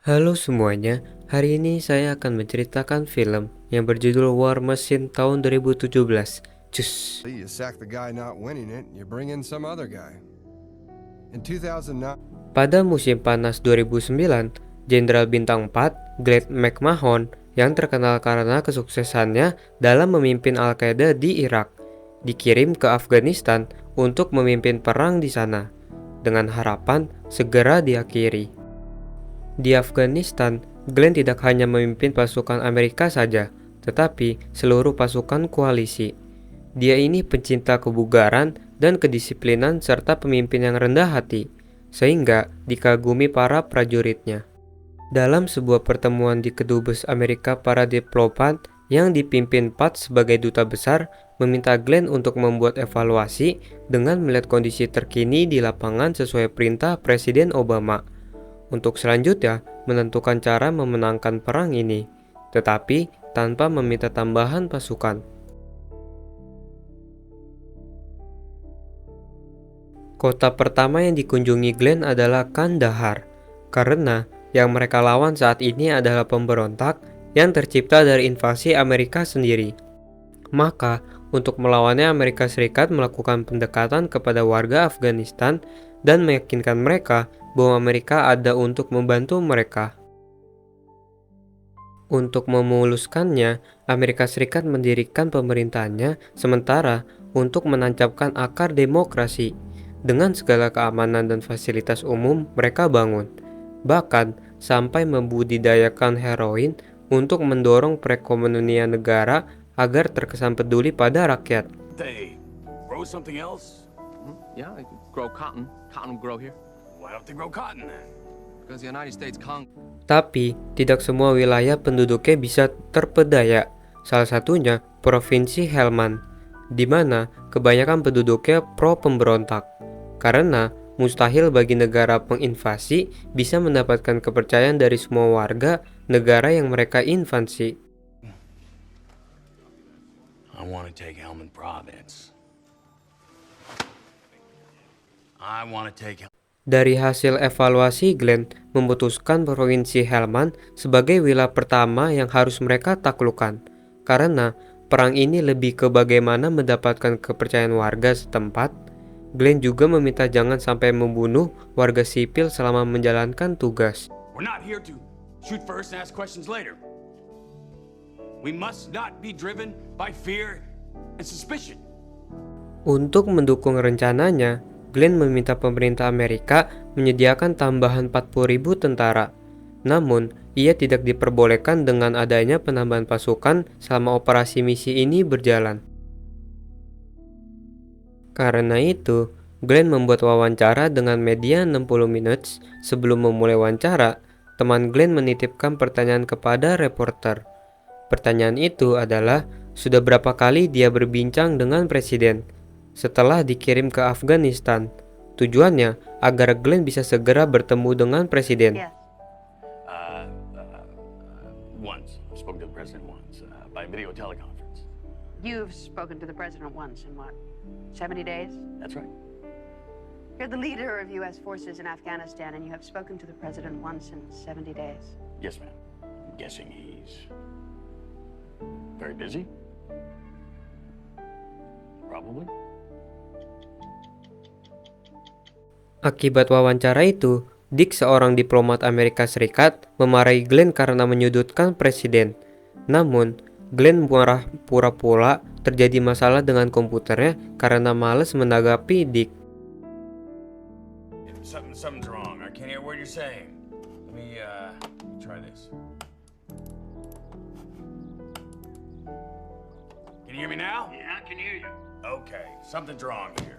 Halo semuanya, hari ini saya akan menceritakan film yang berjudul War Machine tahun 2017. Cus. You sack the guy not winning it, you bring in some other guy. In 2009, Pada musim panas 2009, Jenderal Bintang 4, Glenn McMahon, yang terkenal karena kesuksesannya dalam memimpin Al-Qaeda di Irak, dikirim ke Afghanistan untuk memimpin perang di sana, dengan harapan segera diakhiri. Di Afghanistan, Glenn tidak hanya memimpin pasukan Amerika saja, tetapi seluruh pasukan koalisi. Dia ini pencinta kebugaran dan kedisiplinan serta pemimpin yang rendah hati, sehingga dikagumi para prajuritnya. Dalam sebuah pertemuan di kedubes Amerika, para diplomat yang dipimpin Pat sebagai duta besar meminta Glenn untuk membuat evaluasi dengan melihat kondisi terkini di lapangan sesuai perintah Presiden Obama. Untuk selanjutnya menentukan cara memenangkan perang ini, tetapi tanpa meminta tambahan pasukan. Kota pertama yang dikunjungi Glenn adalah Kandahar, karena yang mereka lawan saat ini adalah pemberontak yang tercipta dari invasi Amerika sendiri. Maka, untuk melawannya Amerika Serikat melakukan pendekatan kepada warga Afghanistan dan meyakinkan mereka bahwa Amerika ada untuk membantu mereka. Untuk memuluskannya, Amerika Serikat mendirikan pemerintahannya sementara untuk menancapkan akar demokrasi. Dengan segala keamanan dan fasilitas umum mereka bangun, bahkan sampai membudidayakan heroin untuk mendorong perekonomian negara agar terkesan peduli pada rakyat. They grow something else? Yeah, they can grow cotton. Cotton will grow here. Why don't they grow cotton then? Because the United States Tapi, tidak semua wilayah penduduknya bisa terpedaya. Salah satunya Provinsi Helmand, di mana kebanyakan penduduknya pro-pemberontak. Karena mustahil bagi negara penginvasi bisa mendapatkan kepercayaan dari semua warga negara yang mereka invasi. I want to take Helmand Province. I want to take. Dari hasil evaluasi, Glenn memutuskan Provinsi Helmand sebagai wilayah pertama yang harus mereka taklukkan. Karena perang ini lebih ke bagaimana mendapatkan kepercayaan warga setempat. Glenn juga meminta jangan sampai membunuh warga sipil selama menjalankan tugas. We're not here to shoot first and ask questions later. We must not be driven by fear and suspicion. Untuk mendukung rencananya, Glenn meminta pemerintah Amerika menyediakan tambahan 40.000 tentara. Namun, ia tidak diperbolehkan dengan adanya penambahan pasukan selama operasi misi ini berjalan. Karena itu, Glenn membuat wawancara dengan media 60 menit. Sebelum memulai wawancara, teman Glenn menitipkan pertanyaan kepada reporter. Pertanyaan itu adalah, sudah berapa kali dia berbincang dengan presiden setelah dikirim ke Afghanistan? Tujuannya agar Glenn bisa segera bertemu dengan presiden. Yes. Once. I've spoken to the president once by video teleconference. You've spoken to the president once in what, 70 days? That's right. You're the leader of U.S. forces in Afghanistan, and you have spoken to the president once in 70 days. Yes, ma'am. I'm guessing he's very busy. Probably. Akibat wawancara itu, Dick, seorang diplomat Amerika Serikat, memarahi Glenn karena menyudutkan presiden. Namun, Glenn marah pura-pura terjadi masalah dengan komputernya karena malas menanggapi Dick. Something's wrong. I can't hear what you're saying. Let me try this. Can you hear me now? Yeah, I can hear you. Okay, something's wrong here.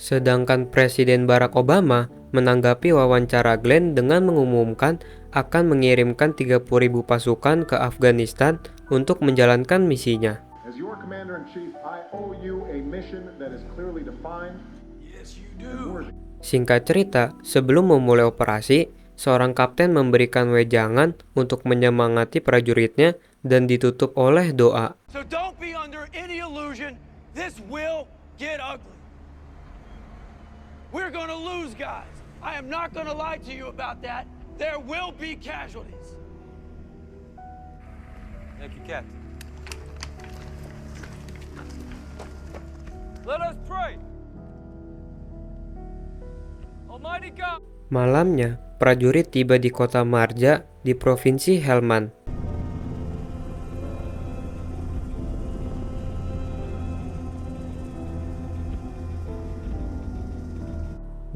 Sedangkan Presiden Barack Obama menanggapi wawancara Glenn dengan mengumumkan akan mengirimkan 30.000 pasukan ke Afghanistan untuk menjalankan misinya. As your commander-in-chief, I owe you a mission that is clearly defined. Yes, you do. Singkat cerita, sebelum memulai operasi, seorang kapten memberikan wejangan untuk menyemangati prajuritnya dan ditutup oleh doa. So don't be under any illusion. This will get ugly. We're gonna lose, guys. I am not gonna lie to you about that. There will be casualties. Thank you, Captain. Let us pray. Almighty God. Malamnya, prajurit tiba di kota Marja di provinsi Helmand.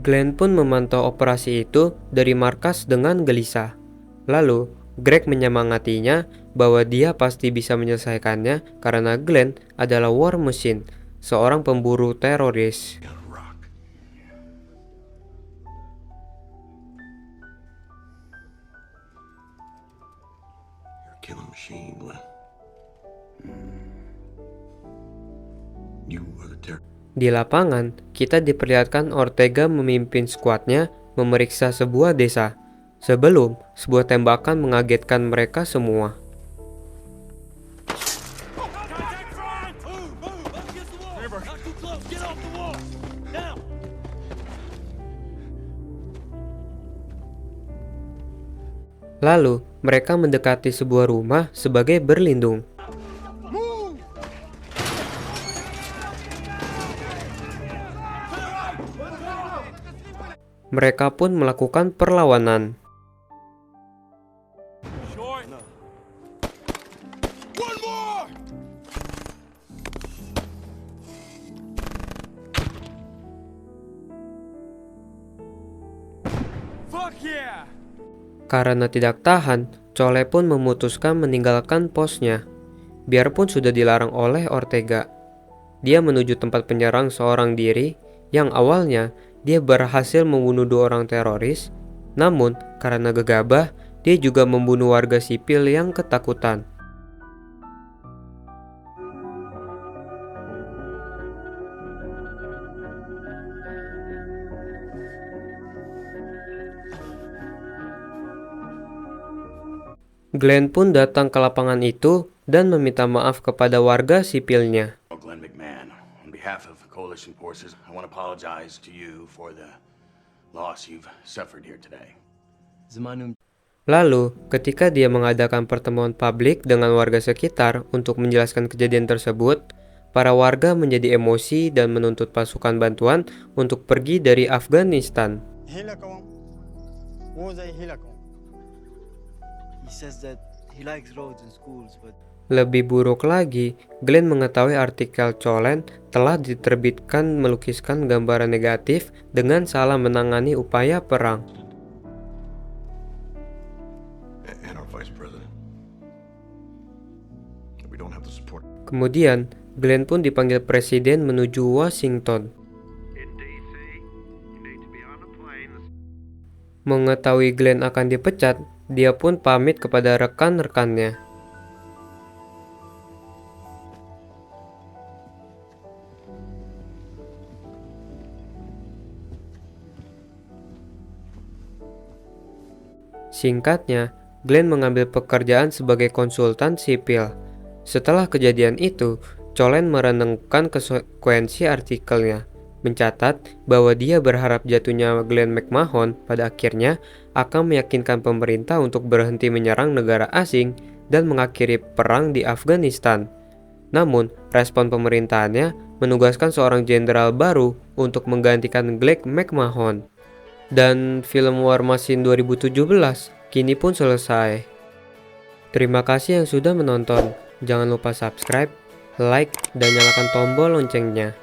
Glenn pun memantau operasi itu dari markas dengan gelisah. Lalu, Greg menyemangatinya bahwa dia pasti bisa menyelesaikannya karena Glenn adalah war machine, seorang pemburu teroris. Killing machine, Glenn. You are the terror. Di lapangan, kita diperlihatkan Ortega memimpin skuadnya memeriksa sebuah desa, sebelum sebuah tembakan mengagetkan mereka semua. Contact front! Move! Up against the wall! Not too close! Get off the wall! Now! Lalu, mereka mendekati sebuah rumah sebagai berlindung. Mereka pun melakukan perlawanan. Short! One more! Fuck yeah! Karena tidak tahan, Chole pun memutuskan meninggalkan posnya. Biarpun sudah dilarang oleh Ortega, dia menuju tempat penyerang seorang diri yang awalnya dia berhasil membunuh 2 orang teroris, namun karena gegabah, dia juga membunuh warga sipil yang ketakutan. Glenn pun datang ke lapangan itu dan meminta maaf kepada warga sipilnya. Glenn McMahon, on behalf of coalition forces, I want to apologize to you for the loss you've suffered here today. Lalu, ketika dia mengadakan pertemuan publik dengan warga sekitar untuk menjelaskan kejadian tersebut, para warga menjadi emosi dan menuntut pasukan bantuan untuk pergi dari Afghanistan. He says that he likes roads and schools, but Lebih buruk lagi, Glenn mengetahui artikel Cholen telah diterbitkan melukiskan gambaran negatif dengan salah menangani upaya perang. And our vice president. We don't have the support. Kemudian, Glenn pun dipanggil presiden menuju Washington. Mengetahui Glenn akan dipecat, dia pun pamit kepada rekan-rekannya. Singkatnya, Glenn mengambil pekerjaan sebagai konsultan sipil. Setelah kejadian itu, Cholen merenungkan konsekuensi artikelnya, mencatat bahwa dia berharap jatuhnya Glenn McMahon pada akhirnya akan meyakinkan pemerintah untuk berhenti menyerang negara asing dan mengakhiri perang di Afghanistan. Namun, respon pemerintahannya menugaskan seorang jenderal baru untuk menggantikan Glenn McMahon. Dan film War Machine 2017 kini pun selesai. Terima kasih yang sudah menonton. Jangan lupa subscribe, like, dan nyalakan tombol loncengnya.